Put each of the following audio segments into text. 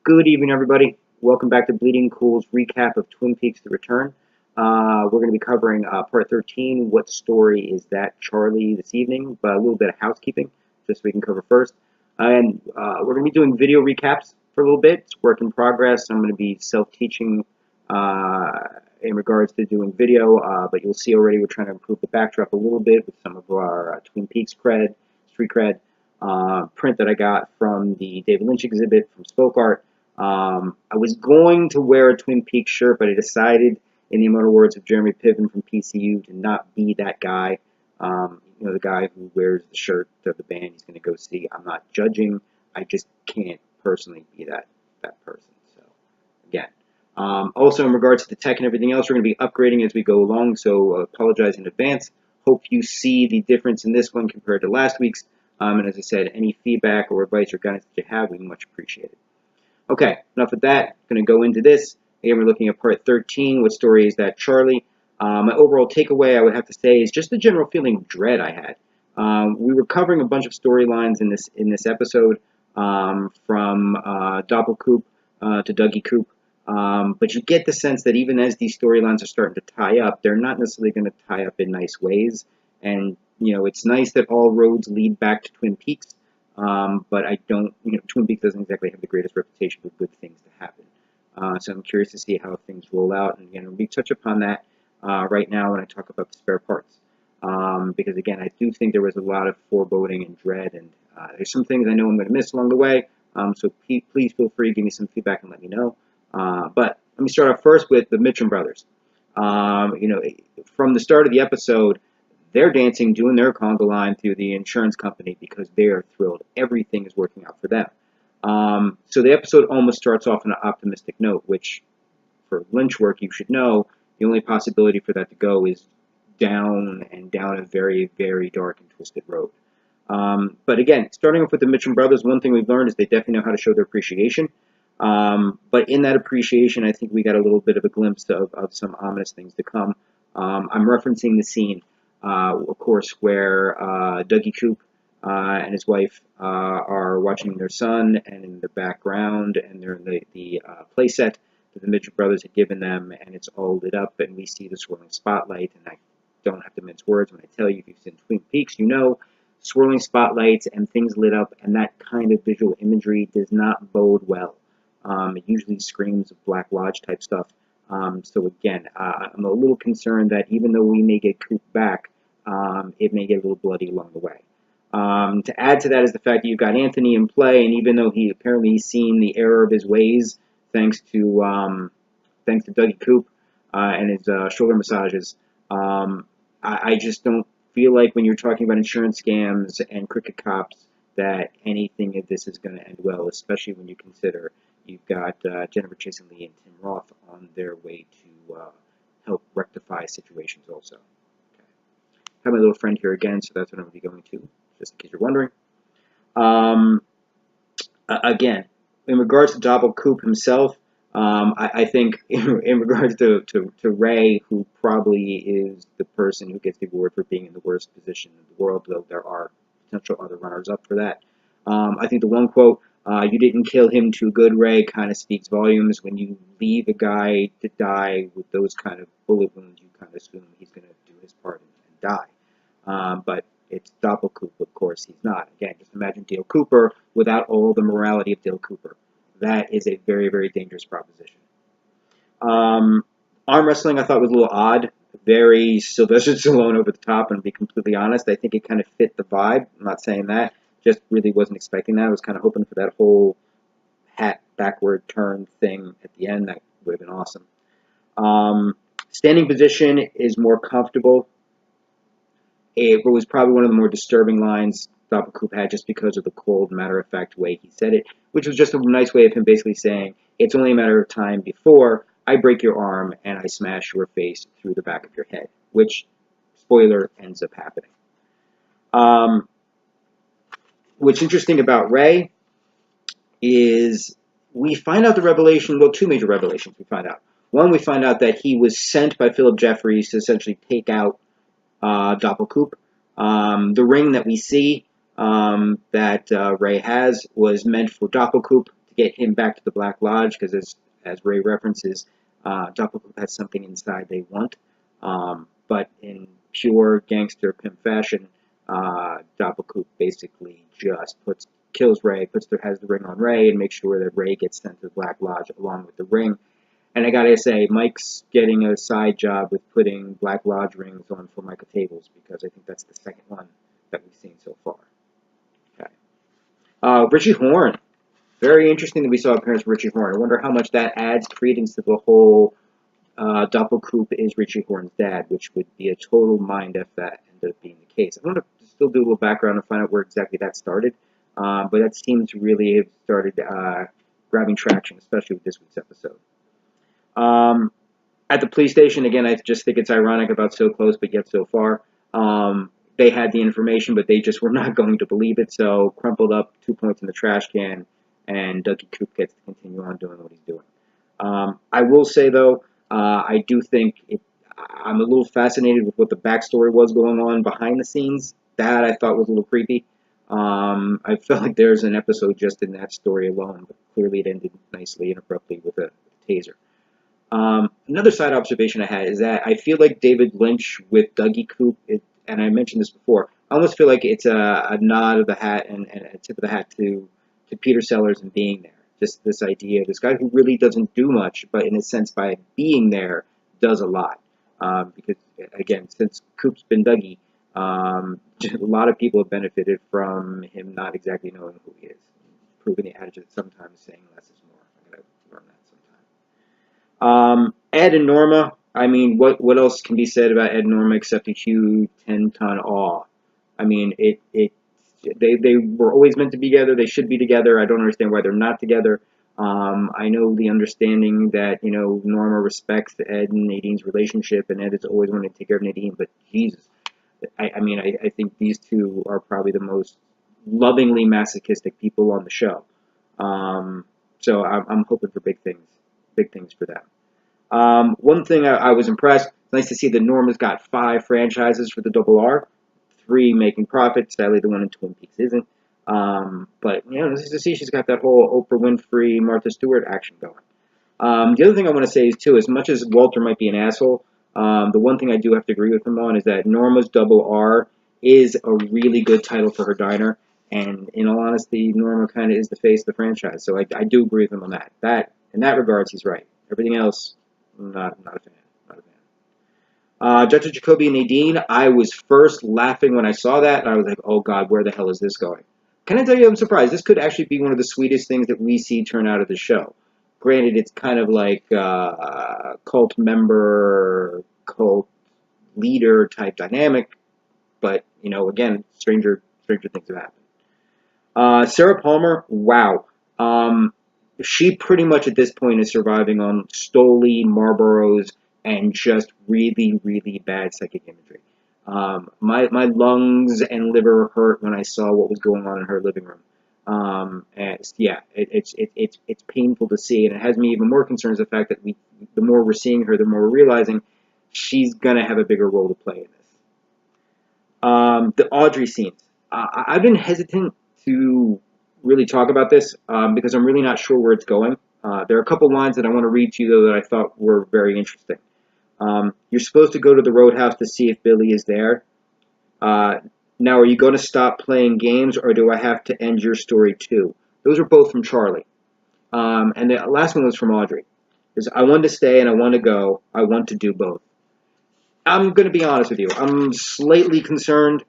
Good evening, everybody. Welcome back to Bleeding Cool's recap of Twin Peaks: The Return. We're going to be covering part 13. What story is that, Charlie, this evening? But a little bit of housekeeping, just so we can cover first. And we're going to be doing video recaps for a little bit. It's work in progress. I'm going to be self-teaching in regards to doing video, but you'll see already we're trying to improve the backdrop a little bit with some of our Twin Peaks cred, street cred. Print that I got from the David Lynch exhibit from Spoke Art. I was going to wear a Twin Peaks shirt, but I decided, in the immortal words of Jeremy Piven from PCU, to not be that guy. The guy who wears the shirt of the band he's going to go see. I'm not judging. I just can't personally be that person. So, again. Also, in regards to the tech and everything else, we're going to be upgrading as we go along, so apologize in advance. Hope you see the difference in this one compared to last week's. And as I said, any feedback or advice or guidance that you have, we much appreciate it. Okay, enough of that. I'm going to go into this. Again, we're looking at part 13. What story is that, Charlie? My overall takeaway, I would have to say, is just the general feeling of dread I had. We were covering a bunch of storylines in this episode, from Doppelkoop to Dougie Coop. But you get the sense that even as these storylines are starting to tie up, they're not necessarily going to tie up in nice ways. And it's nice that all roads lead back to Twin Peaks, but I don't, Twin Peaks doesn't exactly have the greatest reputation for good things to happen. So I'm curious to see how things roll out, and again, we touch upon that right now when I talk about the spare parts, because again, I do think there was a lot of foreboding and dread, and there's some things I know I'm going to miss along the way. So please feel free to give me some feedback and let me know. But let me start off first with the Mitchum brothers. From the start of the episode, they're dancing, doing their conga line through the insurance company because they are thrilled. Everything is working out for them. So the episode almost starts off on an optimistic note, which, for Lynch work, you should know, the only possibility for that to go is down a very, very dark and twisted road. But again, starting off with the Mitchum brothers, one thing we've learned is they definitely know how to show their appreciation. But in that appreciation, I think we got a little bit of a glimpse of some ominous things to come. I'm referencing the scene, of course, where Dougie Coop and his wife are watching their son, and in the background, and they're in the play set that the Mitchell brothers had given them, and it's all lit up, and we see the swirling spotlight, and I don't have to mince words when I tell you, if you've seen Twin Peaks, swirling spotlights and things lit up, and that kind of visual imagery does not bode well. It usually screams of Black Lodge type stuff. So again, I'm a little concerned that even though we may get Coop back, it may get a little bloody along the way. To add to that is the fact that you've got Anthony in play, and even though he apparently has seen the error of his ways, thanks to Dougie Coop and his shoulder massages, I just don't feel like when you're talking about insurance scams and crooked cops that anything of this is going to end well, especially when you consider you've got Jennifer Chase and Lee and Tim Roth on their way to help rectify situations also. Okay. I have my little friend here again, so that's what I'm going to be going to, just in case you're wondering. Again, in regards to Double Coop himself, I think in regards to Ray, who probably is the person who gets the award for being in the worst position in the world, though there are potential other runners-up for that. I think the one quote, "You didn't kill him too good, Ray," kind of speaks volumes. When you leave a guy to die with those kind of bullet wounds, you kind of assume he's going to do his part and die. But it's Doppelkoop, of course, he's not. Again, just imagine Dale Cooper without all the morality of Dale Cooper. That is a very, very dangerous proposition. Arm wrestling I thought was a little odd. Very Sylvester Stallone over the top, and to be completely honest, I think it kind of fit the vibe. I'm not saying that. Just really wasn't expecting that. I was kind of hoping for that whole hat backward turn thing at the end. That would have been awesome. Standing position is more comfortable. It was probably one of the more disturbing lines Doppelkoop had, just because of the cold, matter-of-fact way he said it, which was just a nice way of him basically saying, it's only a matter of time before I break your arm and I smash your face through the back of your head, which, spoiler, ends up happening. What's interesting about Ray is we find out the revelation, well, two major revelations we find out. One, we find out that he was sent by Philip Jeffries to essentially take out Doppelkoop. The ring that we see that Ray has was meant for Doppelkoop to get him back to the Black Lodge, because as Ray references, Doppelkoop has something inside they want. But in pure gangster pimp fashion, Doppelkoop basically just kills Ray, has the ring on Ray, and makes sure that Ray gets sent to the Black Lodge along with the ring. And I gotta say, Mike's getting a side job with putting Black Lodge rings on Formica tables, because I think that's the second one that we've seen so far. Okay. Richie Horn. Very interesting that we saw appearance of Richie Horn. I wonder how much that adds credence to the whole Doppelkoop is Richie Horn's dad, which would be a total mind if that ended up being the case. I'm going to still do a little background and find out where exactly that started, but that seemed to really have started grabbing traction, especially with this week's episode. At the police station, again, I just think it's ironic about so close but yet so far. They had the information, but they just were not going to believe it, so crumpled up 2 points in the trash can, and Dougie Coop gets to continue on doing what he's doing. I will say, though, I do think I'm a little fascinated with what the backstory was going on behind the scenes. That I thought was a little creepy. I felt like there's an episode just in that story alone, but clearly it ended nicely and abruptly with a taser. Another side observation I had is that I feel like David Lynch with Dougie Coop, and I mentioned this before, I almost feel like it's a nod of the hat and a tip of the hat to Peter Sellers and being there. Just this idea of this guy who really doesn't do much, but in a sense by being there does a lot. Because, again, since Coop's been Dougie, a lot of people have benefited from him not exactly knowing who he is. Proving the adage that sometimes saying less is more. I gotta learn that sometime. Ed and Norma, I mean, what else can be said about Ed and Norma except a huge 10-ton awe? I mean, they were always meant to be together. They should be together. I don't understand why they're not together. I know the understanding that, Norma respects Ed and Nadine's relationship, and Ed has always wanted to take care of Nadine, but Jesus. I think these two are probably the most lovingly masochistic people on the show. So I'm hoping for big things for them. One thing I was impressed, it's nice to see that Norma's got 5 franchises for the Double R, 3 making profit. Sadly, the one in Twin Peaks isn't. But, nice to see she's got that whole Oprah Winfrey, Martha Stewart action going. The other thing I want to say is, too, as much as Walter might be an asshole, the one thing I do have to agree with him on is that Norma's Double R is a really good title for her diner. And in all honesty, Norma kind of is the face of the franchise. So I do agree with him on that. In that regards, he's right. Everything else, not a fan. Judge Jacoby and Nadine, I was first laughing when I saw that, and I was like, oh God, where the hell is this going? Can I tell you I'm surprised? This could actually be one of the sweetest things that we see turn out of the show. Granted, it's kind of like cult member, cult leader type dynamic, but, again, stranger things have happened. Sarah Palmer, wow. She pretty much at this point is surviving on Stoli, Marlboros, and just really, really bad psychic imagery. My lungs and liver hurt when I saw what was going on in her living room. It's painful to see, and it has me even more concerned is the fact that the more we're seeing her, the more we're realizing she's gonna have a bigger role to play in this. The Audrey scenes. I've been hesitant to really talk about this because I'm really not sure where it's going. There are a couple lines that I want to read to you, though, that I thought were very interesting. You're supposed to go to the Roadhouse to see if Billy is there. Now, are you going to stop playing games, or do I have to end your story too? Those are both from Charlie. And the last one was from Audrey. I want to stay and I want to go. I want to do both. I'm going to be honest with you. I'm slightly concerned.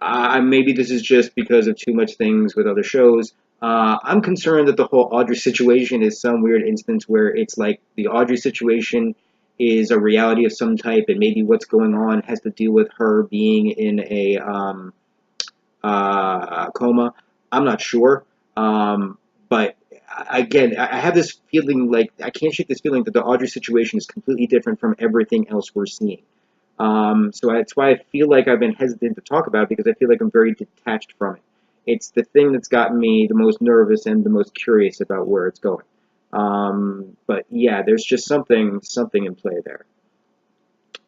Maybe this is just because of too much things with other shows. I'm concerned that the whole Audrey situation is some weird instance where it's like the Audrey situation is a reality of some type, and maybe what's going on has to do with her being in a coma. I'm not sure. But again, I have this feeling like I can't shake this feeling that the Audrey situation is completely different from everything else we're seeing. So that's why I feel like I've been hesitant to talk about it, because I feel like I'm very detached from it. It's the thing that's gotten me the most nervous and the most curious about where it's going. But yeah, there's just something in play there.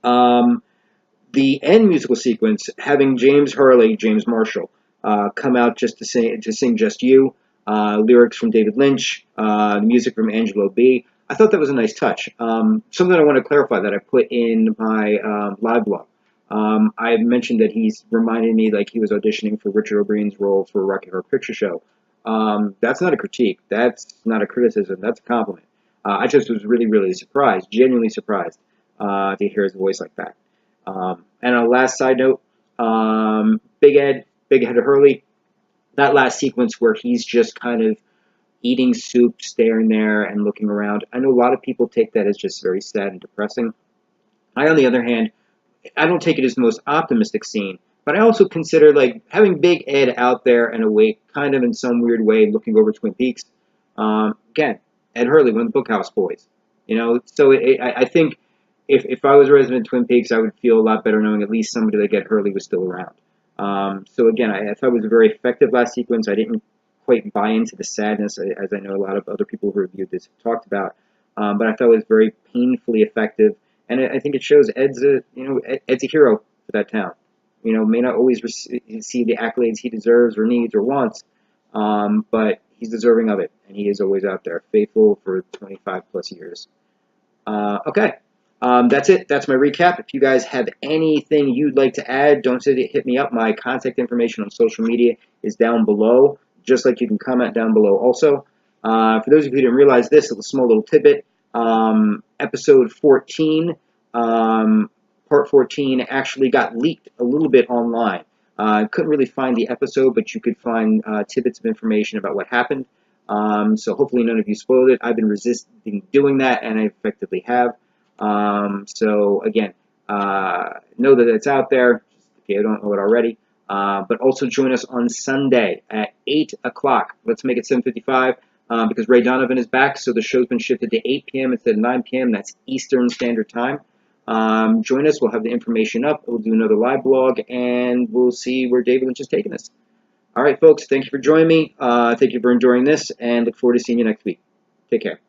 The end musical sequence, having James Hurley, James Marshall, come out just to sing Just You. lyrics from David Lynch, the music from Angelo B. I thought that was a nice touch. Something I want to clarify that I put in my live blog. I mentioned that he's reminded me like he was auditioning for Richard O'Brien's role for Rocky Horror Picture Show. That's not a critique. That's not a criticism. That's a compliment. I just was really, really surprised, genuinely surprised to hear his voice like that. And on a last side note, Big Ed Hurley, that last sequence where he's just kind of eating soup, staring there and looking around. I know a lot of people take that as just very sad and depressing. I, on the other hand, I don't take it as the most optimistic scene, but I also consider like having Big Ed out there and awake, kind of in some weird way, looking over Twin Peaks. Again, Ed Hurley, one of the Bookhouse boys. You know, so I think if I was a resident of Twin Peaks, I would feel a lot better knowing at least somebody like Ed Hurley was still around. So again, I thought it was a very effective last sequence. I didn't quite buy into the sadness, as I know a lot of other people who reviewed this have talked about. But I thought it was very painfully effective, and I think it shows Ed's a hero for that town. You know, may not always receive the accolades he deserves or needs or wants, but he's deserving of it, and he is always out there, faithful for 25 plus years. Okay. That's it. That's my recap. If you guys have anything you'd like to add, don't hesitate to hit me up. My contact information on social media is down below, just like you can comment down below also. For those of you who didn't realize this, a small little tidbit, episode 14, part 14, actually got leaked a little bit online. I couldn't really find the episode, but you could find tidbits of information about what happened. So hopefully none of you spoiled it. I've been resisting doing that, and I effectively have. So again, know that it's out there if you don't know it already. But also join us on Sunday at 8 o'clock. Let's make it 7:55 because Ray Donovan is back, so the show's been shifted to 8 p.m. instead of 9 p.m. That's Eastern Standard Time. Join us. We'll have the information up. We'll do another live blog, and we'll see where David Lynch is taking us. All right, folks, thank you for joining me. Thank you for enjoying this, and look forward to seeing you next week. Take care.